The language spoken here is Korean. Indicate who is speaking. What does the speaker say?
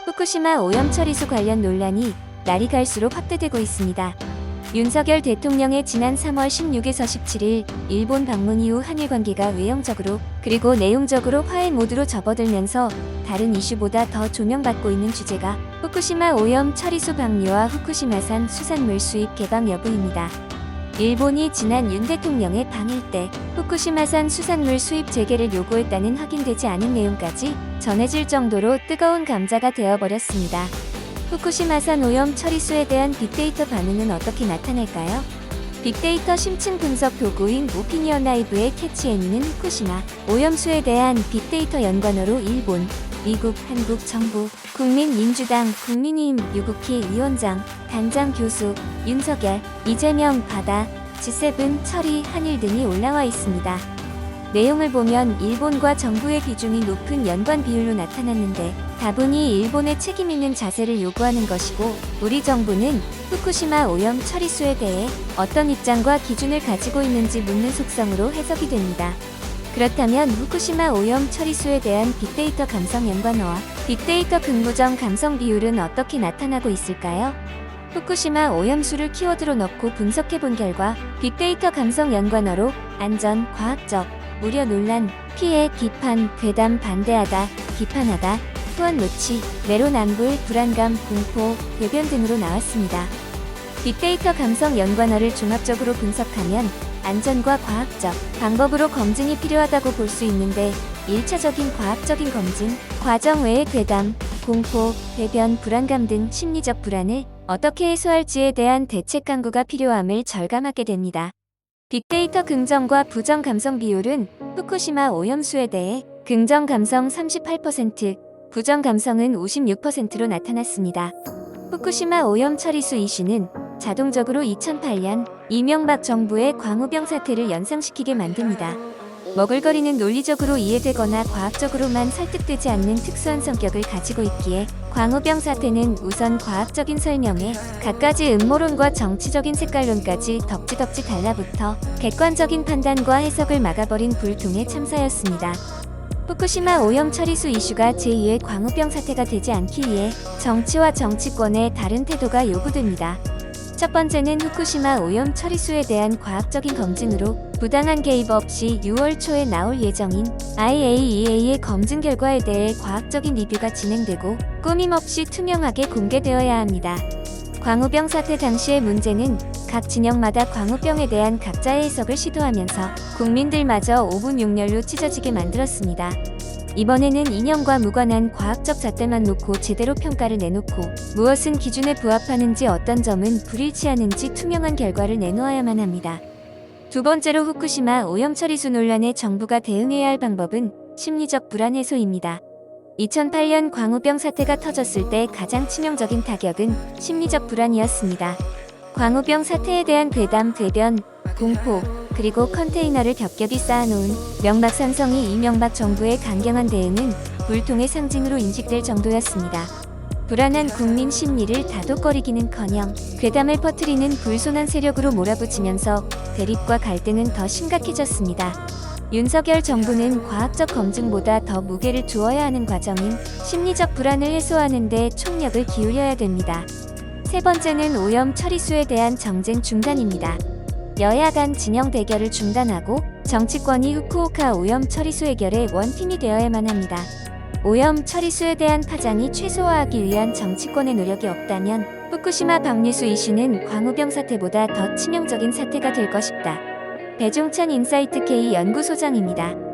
Speaker 1: 후쿠시마 오염 처리수 관련 논란이 날이 갈수록 확대되고 있습니다. 윤석열 대통령의 지난 3월 16에서 17일 일본 방문 이후 한일 관계가 외형적으로 그리고 내용적으로 화해 모드로 접어들면서 다른 이슈보다 더 조명받고 있는 주제가 후쿠시마 오염 처리수 방류와 후쿠시마산 수산물 수입 개방 여부입니다. 일본이 지난 윤 대통령의 방일 때 후쿠시마산 수산물 수입 재개를 요구했다는 확인되지 않은 내용까지 전해질 정도로 뜨거운 감자가 되어버렸습니다. 후쿠시마산 오염 처리수에 대한 빅데이터 반응은 어떻게 나타날까요? 빅데이터 심층 분석 도구인 오피니언 라이브의 캐치애니는 후쿠시마 오염수에 대한 빅데이터 연관어로 일본, 미국, 한국 정부, 국민민주당, 국민의힘, 유국희 위원장, 단장 교수, 윤석열, 이재명, 바다, G7, 처리, 한일 등이 올라와 있습니다. 내용을 보면 일본과 정부의 비중이 높은 연관 비율로 나타났는데 다분히 일본의 책임 있는 자세를 요구하는 것이고 우리 정부는 후쿠시마 오염 처리수에 대해 어떤 입장과 기준을 가지고 있는지 묻는 속성으로 해석이 됩니다. 그렇다면 후쿠시마 오염 처리수에 대한 빅데이터 감성 연관어와 빅데이터 근무정 감성 비율은 어떻게 나타나고 있을까요? 후쿠시마 오염수를 키워드로 넣고 분석해본 결과 빅데이터 감성 연관어로 안전, 과학적, 우려 논란, 피해, 비판, 괴담, 반대하다, 비판하다, 후원 노치, 내로남불, 불안감, 공포, 배변 등으로 나왔습니다. 빅데이터 감성 연관어를 종합적으로 분석하면 안전과 과학적 방법으로 검증이 필요하다고 볼 수 있는데 1차적인 과학적인 검증, 과정 외의 괴담, 공포, 배변, 불안감 등 심리적 불안을 어떻게 해소할지에 대한 대책 강구가 필요함을 절감하게 됩니다. 빅데이터 긍정과 부정 감성 비율은 후쿠시마 오염수에 대해 긍정 감성 38%, 부정 감성은 56%로 나타났습니다. 후쿠시마 오염 처리수 이슈는 자동적으로 2008년 이명박 정부의 광우병 사태를 연상시키게 만듭니다. 머글거리는 논리적으로 이해되거나 과학적으로만 설득되지 않는 특수한 성격을 가지고 있기에 광우병 사태는 우선 과학적인 설명에 갖가지 음모론과 정치적인 색깔론까지 덕지덕지 달라붙어 객관적인 판단과 해석을 막아버린 불통의 참사였습니다. 후쿠시마 오염 처리수 이슈가 제2의 광우병 사태가 되지 않기 위해 정치와 정치권의 다른 태도가 요구됩니다. 첫 번째는 후쿠시마 오염 처리수에 대한 과학적인 검증으로 부당한 개입 없이 6월 초에 나올 예정인 IAEA의 검증 결과에 대해 과학적인 리뷰가 진행되고 꾸밈없이 투명하게 공개되어야 합니다. 광우병 사태 당시의 문제는 각 진영마다 광우병에 대한 각자의 해석을 시도하면서 국민들마저 오분육렬로 찢어지게 만들었습니다. 이번에는 이념과 무관한 과학적 잣대만 놓고 제대로 평가를 내놓고 무엇은 기준에 부합하는지 어떤 점은 불일치하는지 투명한 결과를 내놓아야만 합니다. 두 번째로 후쿠시마 오염 처리수 논란에 정부가 대응해야 할 방법은 심리적 불안 해소입니다. 2008년 광우병 사태가 터졌을 때 가장 치명적인 타격은 심리적 불안이었습니다. 광우병 사태에 대한 괴담, 배변, 공포, 그리고 컨테이너를 겹겹이 쌓아놓은 명박산성이 이명박 정부의 강경한 대응은 불통의 상징으로 인식될 정도였습니다. 불안한 국민 심리를 다독거리기는커녕 괴담을 퍼뜨리는 불손한 세력으로 몰아붙이면서 대립과 갈등은 더 심각해졌습니다. 윤석열 정부는 과학적 검증보다 더 무게를 두어야 하는 과정인 심리적 불안을 해소하는 데 총력을 기울여야 됩니다. 세 번째는 오염 처리수에 대한 정쟁 중단입니다. 여야 간 진영 대결을 중단하고 정치권이 후쿠오카 오염 처리수 해결의 원팀이 되어야만 합니다. 오염 처리수에 대한 파장이 최소화하기 위한 정치권의 노력이 없다면 후쿠시마 방류수 이슈는 광우병 사태보다 더 치명적인 사태가 될 것입니다. 배종찬 인사이트 K 연구소장입니다.